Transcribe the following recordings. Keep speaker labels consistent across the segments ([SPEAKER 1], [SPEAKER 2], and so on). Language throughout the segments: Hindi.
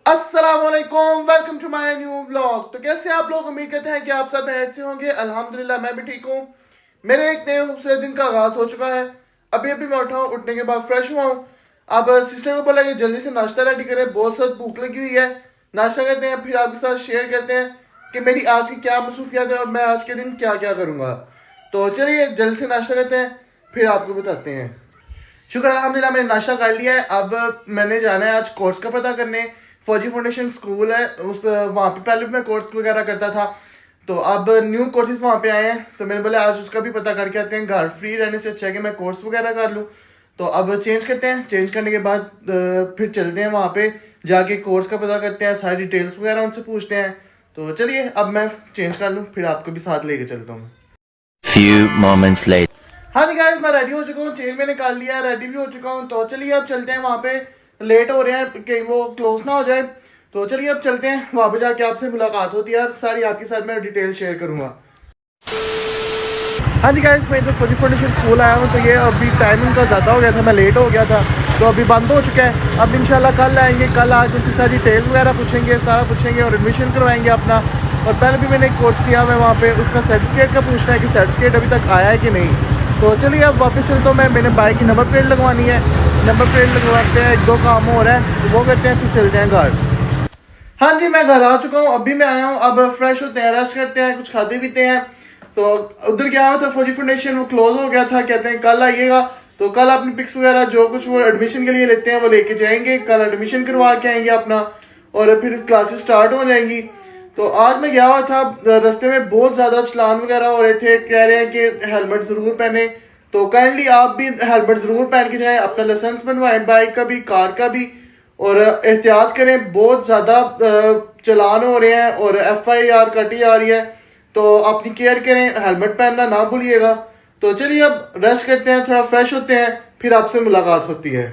[SPEAKER 1] अस्सलामुअलैकुम, welcome to my new vlog. तो कैसे आप लोग, उम्मीद करते हैं कि आप सब खैरियत से होंगे। अल्हम्दुलिल्लाह मैं भी ठीक हूँ। मेरे एक नए खूबसूरत दिन का आगाज हो चुका है। अभी अभी मैं उठा हूँ, उठने के बाद फ्रेश हुआ हूँ। अब सिस्टर को बोला कि जल्दी से नाश्ता रेडी करें, बहुत सख्त भूख लगी हुई है। नाश्ता करते हैं, फिर आपके साथ शेयर करते हैं कि मेरी आज की क्या मसरूफियात है और मैं आज के दिन क्या क्या करूँगा। तो चलिए जल्दी से नाश्ता करते हैं, फिर आपको बताते हैं। शुक्र अल्हम्दुलिल्लाह मैंने नाश्ता कर लिया है। अब मैंने जाना है आज कोर्स का पता करने। फौजी फाउंडेशन स्कूल है, उस वहाँ पे पहले भी मैं कोर्स वगैरह करता था, तो अब न्यू कोर्सेज वहाँ पे आए हैं। तो मैंने बोला आज उसका भी पता करके आते हैं। घर फ्री रहने से अच्छा है कि मैं कोर्स वगैरह कर लूँ। तो अब चेंज करते हैं, चेंज करने के बाद फिर चलते हैं वहाँ पे, जाके कोर्स का पता करते हैं, सारी डिटेल्स वगैरह उनसे पूछते हैं। तो चलिए अब मैं चेंज कर लूँ, फिर आपको भी साथ लेके चलता हूँ।
[SPEAKER 2] Few moments later.
[SPEAKER 1] हाँ जी गाइस, मैं रेडी हो चुका हूँ, चेंज मैंने निकाल लिया है, रेडी भी हो चुका हूँ। तो चलिए अब चलते हैं वहाँ पे, लेट हो रहे हैं कहीं वो क्लोज ना हो जाए। तो चलिए अब चलते हैं, वहाँ पे जाके आपसे मुलाकात होती है, सारी आपके साथ मैं डिटेल शेयर करूँगा। हाँ जी गाइस, मैं इधर फौजी फाउंडेशन स्कूल आया हूँ। तो ये अभी टाइमिंग का ज़्यादा हो गया था, मैं लेट हो गया था, तो अभी बंद हो चुका है। अब इंशाल्लाह कल आएंगे, कल आज उसकी सारी डिटेल वगैरह पूछेंगे, सारा पूछेंगे और एडमिशन करवाएंगे अपना। और पहले भी मैंने एक कोर्स किया हुआ है वहाँ पे, उसका सर्टिफिकेट का पूछना है कि सर्टिफिकेट अभी तक आया है कि नहीं। तो चलिए अब वापस चलता हूँ मैं, मैंने बाइक की नंबर प्लेट लगवानी है, नंबर प्लेट लगवाते हैं, एक दो काम हो रहा है तो वो करते हैं, फिर चलते हैं घर। हाँ जी मैं घर आ चुका हूँ, अभी मैं आया हूँ। अब फ्रेश होते हैं, रेस्ट करते हैं, कुछ खाते पीते हैं। तो उधर क्या हुआ था, फौजी फाउंडेशन वो क्लोज हो गया था, कहते हैं कल आइएगा। तो कल अपनी पिक्स वगैरह जो कुछ वो एडमिशन के लिए लेते हैं वो लेके जाएंगे, कल एडमिशन करवा के आएंगे अपना, और फिर क्लासेस स्टार्ट हो जाएंगी। तो आज मैं गया हुआ था, रास्ते में बहुत ज्यादा चलान वगैरह हो रहे थे, कह रहे हैं कि हेलमेट जरूर पहने। तो काइंडली आप भी हेलमेट जरूर पहन के जाएं, अपना लाइसेंस बनवाएं, बाइक का भी कार का भी, और एहतियात करें। बहुत ज्यादा चलान हो रहे हैं और FIR कटी आ रही है, तो अपनी केयर करें, हेलमेट पहनना ना भूलिएगा। तो चलिए अब रेस्ट करते हैं, थोड़ा फ्रेश होते हैं, फिर आपसे मुलाकात होती है।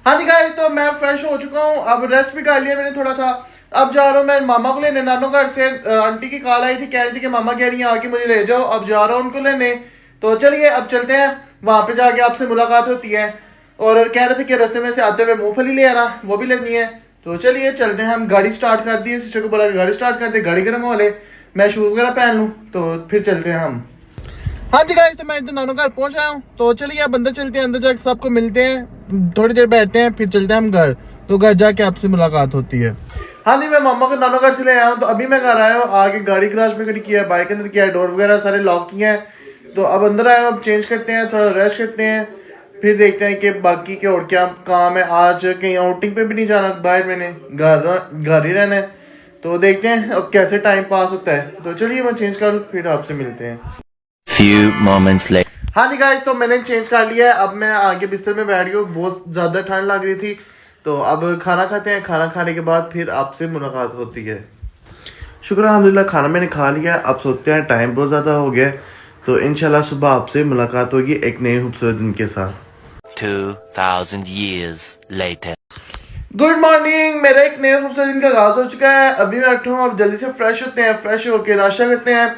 [SPEAKER 1] हाँ जी गाइस, तो मैं फ्रेश हो चुका हूँ, अब रेस्ट भी कर लिया मैंने थोड़ा सा। अब जा रहा हूँ मैं मामा को लेने, नानू घर से आंटी की कॉल आई थी, कह रही थी कि मामा कह रही है आके मुझे ले जाओ। अब जा रहा हूँ उनको लेने। तो चलिए अब चलते हैं, वहां पे जाके आपसे मुलाकात होती है। और कह रहे थे कि रास्ते में से आते हुए मूंगफली ले आना, वो भी लेनी है। तो चलिए चलते हैं, हम गाड़ी स्टार्ट कर दी है, सिस्टर को बोला कि गाड़ी स्टार्ट कर दे, गाड़ी गर्म हो ले, मैं शूज वगैरह पहन लूँ, तो फिर चलते हैं हम। हाँ जी गाइस, तो मैं इधर नानू घर पहुंच आया हूँ। तो चलिए अब अंदर चलते हैं, अंदर जाके सबको मिलते हैं, थोड़ी देर बैठते हैं, फिर चलते हैं हम घर। तो घर जाके आपसे मुलाकात होती है। हाँ जी, मैं मामा को नानू घर से ले आया हूँ। तो अभी मैं घर आया हूँ, आगे गाड़ी गैराज में खड़ी किया है, बाइक अंदर किया है, डोर वगैरह सारे लॉक किए हैं। तो अब अंदर आया हूँ, अब चेंज करते हैं, थोड़ा रेस्ट करते हैं, फिर देखते हैं कि बाकी के और क्या काम है। आज कहीं आउटिंग पे भी नहीं जाना बाहर, मैंने घर ही रहना है। तो देखते हैं अब कैसे टाइम पास होता है। तो चलिए मैं चेंज कर लूँ, फिर आपसे मिलते हैं।
[SPEAKER 2] Few moments later.
[SPEAKER 1] हाँ जी गाइस, तो मैंने चेंज कर लिया है, अब मैं आगे बिस्तर में बैठ गया हूँ, बहुत ज़्यादा ठंड लग रही थी। तो अब खाना खाते हैं, खाना खाने के बाद फिर आपसे मुलाकात होती है। शुक्र अल्हम्दुलिल्लाह खाना मैंने खा लिया, अब सोते हैं, टाइम बहुत ज़्यादा हो गया है। तो इंशाल्लाह सुबह आपसे मुलाकात होगी एक नए खूबसूरत दिन के साथ।
[SPEAKER 2] 2000 years later.
[SPEAKER 1] गुड मॉर्निंग, मेरा एक नया खूबसूरत दिन का आगाज हो चुका है। अभी मैं उठा हूँ, अब जल्दी से फ्रेश होते हैं, फ्रेश होकर नाश्ता करते हैं।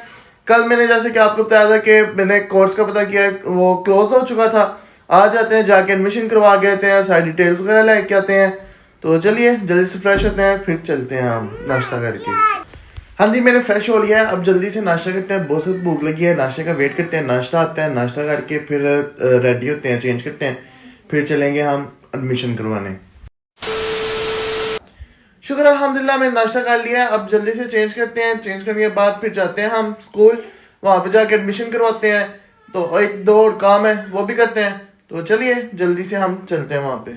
[SPEAKER 1] कल मैंने जैसे कि आपको बताया था कि मैंने कोर्स का पता किया है, वो क्लोज हो चुका था। आज आते हैं, जाके एडमिशन करवा के आते हैं, सारी डिटेल्स वगैरह लेके आते हैं। तो चलिए जल्दी से फ्रेश होते हैं, फिर चलते हैं हम नाश्ता करके। हाँ जी मैंने फ्रेश हो लिया है, अब जल्दी से नाश्ता करते हैं, बहुत सी भूख लगी है, नाश्ते का वेट करते हैं। नाश्ता आता है, नाश्ता करके फिर रेडी होते हैं, चेंज करते हैं, फिर चलेंगे हम एडमिशन करवाने। शुक्र अल्हम्दुलिल्लाह मैंने नाश्ता कर लिया है, अब जल्दी से चेंज करते हैं, चेंज करने के बाद फिर जाते हैं हम स्कूल, वहाँ पे जाके एडमिशन करवाते हैं। तो एक दो और काम है वो भी करते हैं। तो चलिए जल्दी से हम चलते हैं वहाँ पे।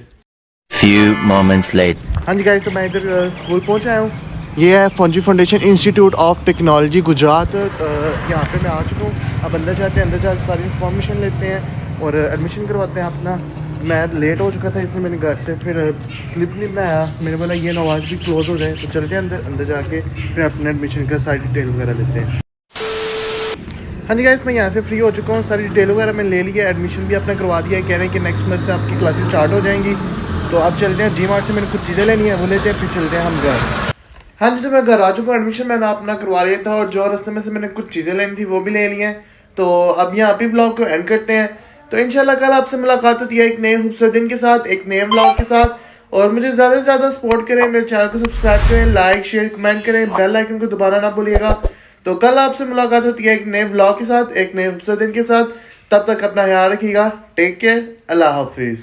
[SPEAKER 2] Few moments later.
[SPEAKER 1] हाँ जी गाइस, तो मैं इधर स्कूल पहुँच आया हूँ। ये है फौजी foundation institute of technology Gujarat, यहाँ पे मैं आ चुका हूँ। अब अंदर जाते हैं, अंदर जाकर सारी इन्फॉर्मेशन लेते हैं और एडमिशन करवाते हैं अपना। मैं लेट हो चुका था, इसलिए मैंने घर से फिर क्लिप नहीं बनाया, मैंने बोला ये नवाज भी क्लोज हो जाए। तो चलते हैं अंदर, अंदर जाके फिर अपने एडमिशन का सारी डिटेल वगैरह लेते हैं। हाँ जी गाइस, मैं यहाँ से फ्री हो चुका हूँ, सारी डिटेल वगैरह मैंने ले लिया, एडमिशन भी अपना करवा दिया है, कह रहे हैं कि नेक्स्ट मंथ से आपकी क्लासेस स्टार्ट हो जाएंगी। तो अब चलते हैं, G-Mart से मैंने कुछ चीज़ें लेनी है, वो लेते हैं, फिर चलते हैं हम घर। हाँ जी, तो मैं घर आ चुका हूँ, एडमिशन मैंने अपना करवा लिया था, और जो रास्ते में से मैंने कुछ चीज़ें लेनी थी वो भी ले ली हैं। तो अब यहाँ पे ब्लॉग को एंड करते हैं। तो इंशाल्लाह कल आपसे मुलाकात होती है एक नए खूबसूरत दिन के साथ, एक नए ब्लॉग के साथ। और मुझे ज़्यादा से ज़्यादा सपोर्ट करें, मेरे चैनल को सब्सक्राइब करें, लाइक शेयर कमेंट करें, बेल आइकन को दोबारा ना भूलिएगा। तो कल आपसे मुलाकात होती है एक नए व्लॉग के साथ, एक नए दिन के साथ। तब तक अपना ख्याल रखिएगा। Take care. अल्लाह हाफिज़।